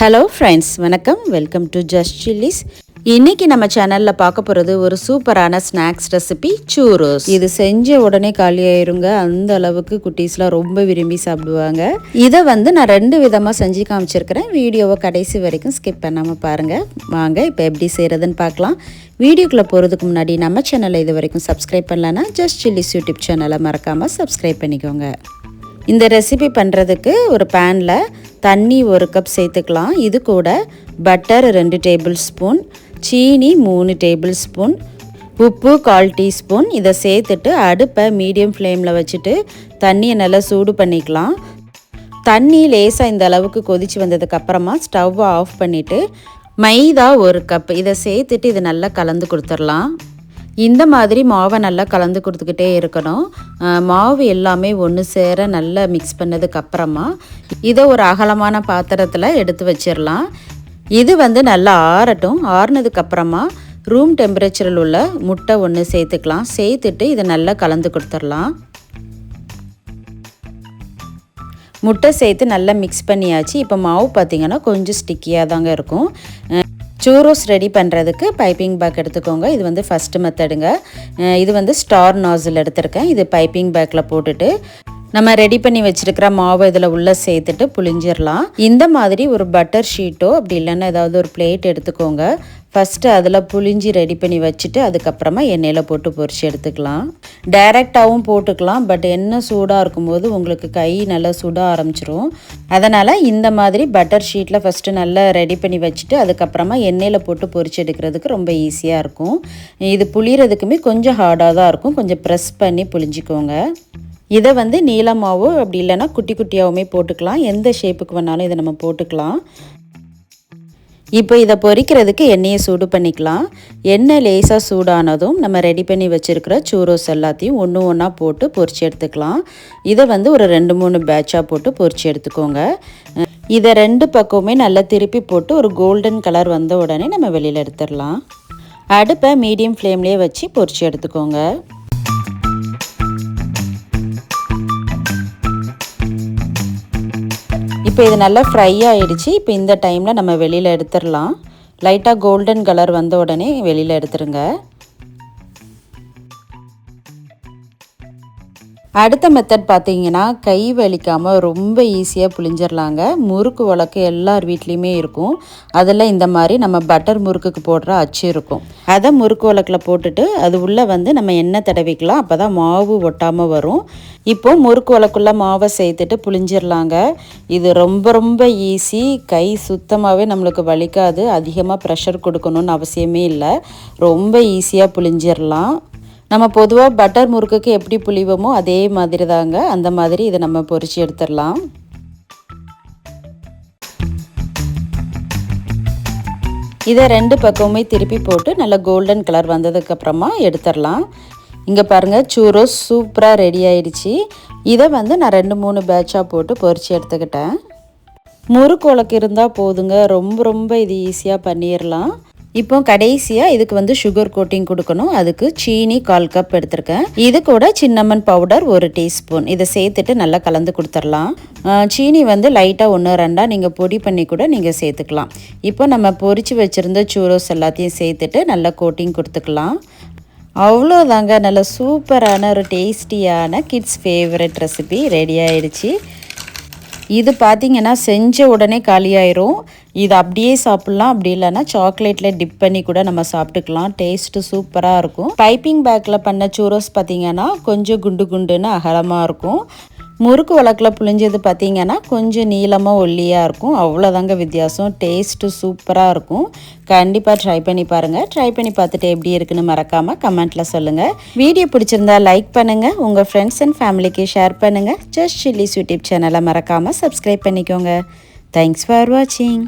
Hello friends, வணக்கம். Welcome to just chillies. இன்றைக்கி நம்ம சேனலில் பார்க்க போகிறது ஒரு சூப்பரான ஸ்நாக்ஸ் ரெசிபி சூரோஸ். இது செஞ்ச உடனே காலியாயிருங்க. அந்த அளவுக்கு குட்டீஸ்லாம் ரொம்ப விரும்பி சாப்பிடுவாங்க. இதை நான் 2 விதமாக செஞ்சு காமிச்சிருக்கிறேன். வீடியோவை கடைசி வரைக்கும் ஸ்கிப் பண்ணாமல் பாருங்கள். வாங்க இப்போ எப்படி செய்கிறதுன்னு பார்க்கலாம். வீடியோக்குள்ளே போகிறதுக்கு முன்னாடி நம்ம சேனலை இது வரைக்கும் சப்ஸ்கிரைப் பண்ணலன்னா ஜஸ்ட் சில்லிஸ் யூடியூப் சேனலை மறக்காமல் சப்ஸ்கிரைப் பண்ணிக்கோங்க. இந்த ரெசிபி பண்ணுறதுக்கு ஒரு பேனில் தண்ணி 1 கப் சேர்த்துக்கலாம். இது கூட பட்டர் 2 டேபிள் ஸ்பூன், சீனி 3 டேபிள் ஸ்பூன், உப்பு 1/4 டீஸ்பூன். இதை சேர்த்துட்டு அடுப்பை மீடியம் ஃப்ளேமில் வச்சுட்டு தண்ணியை நல்லா சூடு பண்ணிக்கலாம். தண்ணி லேசாக இந்த அளவுக்கு கொதித்து வந்ததுக்கப்புறமா ஸ்டவ்வை ஆஃப் பண்ணிவிட்டு மைதா 1 கப் இதை சேர்த்துட்டு இதை நல்லா கலந்து கொடுத்துடலாம். இந்த மாதிரி மாவை நல்லா கலந்து கொடுத்துக்கிட்டே இருக்கணும். மாவு எல்லாமே ஒன்று சேர நல்லா மிக்ஸ் பண்ணதுக்கப்புறமா இதை ஒரு அகலமான பாத்திரத்தில் எடுத்து வச்சிடலாம். இது நல்லா ஆறட்டும். ஆறுனதுக்கப்புறமா ரூம் டெம்பரேச்சரில் உள்ள முட்டை 1 சேர்த்துக்கலாம். சேர்த்துட்டு இதை நல்லா கலந்து கொடுத்துடலாம். முட்டை சேர்த்து நல்லா மிக்ஸ் பண்ணியாச்சு. இப்போ மாவு பார்த்திங்கன்னா கொஞ்சம் ஸ்டிக்கியாக தாங்க இருக்கும். சூரோஸ் ரெடி பண்ணுறதுக்கு பைப்பிங் பேக் எடுத்துக்கோங்க. இது ஃபஸ்ட்டு மெத்தடுங்க. இது ஸ்டார் நாசில் எடுத்திருக்கேன். இது பைப்பிங் பேக்கில் போட்டுட்டு நம்ம ரெடி பண்ணி வச்சுருக்கிற மாவை இதில் உள்ளே சேர்த்துட்டு புளிஞ்சிடலாம். இந்த மாதிரி ஒரு பட்டர் ஷீட்டோ அப்படி இல்லைன்னா ஏதாவது ஒரு பிளேட் எடுத்துக்கோங்க. ஃபஸ்ட்டு அதில் புளிஞ்சி ரெடி பண்ணி வச்சுட்டு அதுக்கப்புறமா எண்ணெயில் போட்டு பொரிச்சு எடுத்துக்கலாம். டைரெக்டாகவும் போட்டுக்கலாம். பட் எண்ணெய் சூடாக இருக்கும்போது உங்களுக்கு கை நல்லா சுட ஆரம்பிச்சிரும். அதனால் இந்த மாதிரி பட்டர் ஷீட்டில் ஃபஸ்ட்டு நல்லா ரெடி பண்ணி வச்சுட்டு அதுக்கப்புறமா எண்ணெயில் போட்டு பொரிச்சு எடுக்கிறதுக்கு ரொம்ப ஈஸியாக இருக்கும். இது புளியறதுக்குமே கொஞ்சம் ஹார்டாக தான் இருக்கும். கொஞ்சம் ப்ரெஸ் பண்ணி புளிஞ்சிக்கோங்க. இதை நீளமாவோ அப்படி இல்லைன்னா குட்டி குட்டியாகவுமே போட்டுக்கலாம். எந்த ஷேப்புக்கு வேணாலும் இதை நம்ம போட்டுக்கலாம். இப்போ இதை பொரிக்கிறதுக்கு எண்ணெயை சூடு பண்ணிக்கலாம். எண்ணெய் லேசாக சூடானதும் நம்ம ரெடி பண்ணி வச்சுருக்கிற சூரோஸ் எல்லாத்தையும் ஒன்று ஒன்றா போட்டு பொரிச்சு எடுத்துக்கலாம். இதை ஒரு 2-3 பேட்சாக போட்டு பொரிச்சு எடுத்துக்கோங்க. இதை 2 பக்கமுமே நல்லா திருப்பி போட்டு ஒரு கோல்டன் கலர் வந்த உடனே நம்ம வெளியில் எடுத்துடலாம். அடுப்பை மீடியம் ஃப்ளேம்லேயே வச்சு பொரிச்சு எடுத்துக்கோங்க. இப்போ இது நல்லா ஃப்ரை ஆகிடுச்சு. இப்போ இந்த டைமில் நம்ம வெளியில் எடுத்துடலாம். லைட்டாக கோல்டன் கலர் வந்த உடனே வெளியில் எடுத்துருங்க. அடுத்த மெத்தட் பார்த்தீங்கன்னா கை வலிக்காமல் ரொம்ப ஈஸியாக புளிஞ்சிடலாங்க. முறுக்கு உலக்கு எல்லார் வீட்லேயுமே இருக்கும். அதில் இந்த மாதிரி நம்ம பட்டர் முறுக்குக்கு போடுற அச்சு இருக்கும். அதை முறுக்கு உலக்கில் போட்டுட்டு அது உள்ளே நம்ம எண்ணெய் தடவிக்கலாம். அப்போ தான் மாவு ஒட்டாமல் வரும். இப்போது முறுக்கு உலக்குள்ளே மாவை சேர்த்துட்டு புளிஞ்சிடலாங்க. இது ரொம்ப ரொம்ப ஈஸி. கை சுத்தமாகவே நம்மளுக்கு வலிக்காது. அதிகமாக ப்ரெஷர் கொடுக்கணுன்னு அவசியமே இல்லை. ரொம்ப ஈஸியாக புளிஞ்சிடலாம். நம்ம பொதுவாக பட்டர் முறுக்குக்கு எப்படி புளிவோமோ அதே மாதிரி தாங்க. அந்த மாதிரி இதை நம்ம பொரிச்சு எடுத்துடலாம். இதை 2 பக்கமுமே திருப்பி போட்டு நல்லா கோல்டன் கலர் வந்ததுக்கப்புறமா எடுத்துடலாம். இங்கே பாருங்கள், சூரோஸ் சூப்பராக ரெடி ஆயிடுச்சு. இதை நான் 2-3 பேட்சாக போட்டு பொரிச்சு எடுத்துக்கிட்டேன். முறுக்கு உலக்கு இருந்தால் போதுங்க. ரொம்ப ரொம்ப இது ஈஸியாக பண்ணிடலாம். இப்போ கடைசியாக இதுக்கு சுகர் கோட்டிங் கொடுக்கணும். அதுக்கு சீனி 1/4 கப் எடுத்திருக்கேன். இது கூட சின்னமன் பவுடர் 1 டீஸ்பூன். இதை சேர்த்துட்டு நல்லா கலந்து கொடுத்துடலாம். சீனி லைட்டாக 1-2 நீங்கள் பொடி பண்ணி கூட நீங்கள் சேர்த்துக்கலாம். இப்போ நம்ம பொரிச்சு வச்சுருந்த சூரோஸ் எல்லாத்தையும் சேர்த்துட்டு நல்லா கோட்டிங் கொடுத்துக்கலாம். அவ்வளோதாங்க, நல்ல சூப்பரான ஒரு டேஸ்டியான கிட்ஸ் ஃபேவரட் ரெசிபி ரெடி ஆயிடுச்சு. இது பார்த்திங்கன்னா செஞ்ச உடனே காலியாயிரும். இது அப்படியே சாப்பிட்லாம். அப்படி இல்லைன்னா சாக்லேட்டில் டிப் பண்ணி கூட நம்ம சாப்பிட்டுக்கலாம். டேஸ்ட்டு சூப்பராக இருக்கும். பைப்பிங் பேக்கில் பண்ண சூரோஸ் பார்த்திங்கன்னா கொஞ்சம் குண்டு குண்டுன்னு அகலமாக இருக்கும். முறுக்கு உலக்கில் புளிஞ்சது பார்த்திங்கன்னா கொஞ்சம் நீளமாக ஒல்லியாக இருக்கும். அவ்வளோதாங்க வித்தியாசம். டேஸ்ட்டு சூப்பராக இருக்கும். கண்டிப்பாக ட்ரை பண்ணி பாருங்கள். ட்ரை பண்ணி பார்த்துட்டு எப்படி இருக்குன்னு மறக்காமல் கமெண்ட்டில் சொல்லுங்கள். வீடியோ பிடிச்சிருந்தா லைக் பண்ணுங்கள். உங்கள் ஃப்ரெண்ட்ஸ் அண்ட் ஃபேமிலிக்கு ஷேர் பண்ணுங்கள். ஜஸ்ட் சில்லிஸ் யூடியூப் சேனலை மறக்காமல் சப்ஸ்கிரைப் பண்ணிக்கோங்க. தேங்க்ஸ் ஃபார் வாட்சிங்.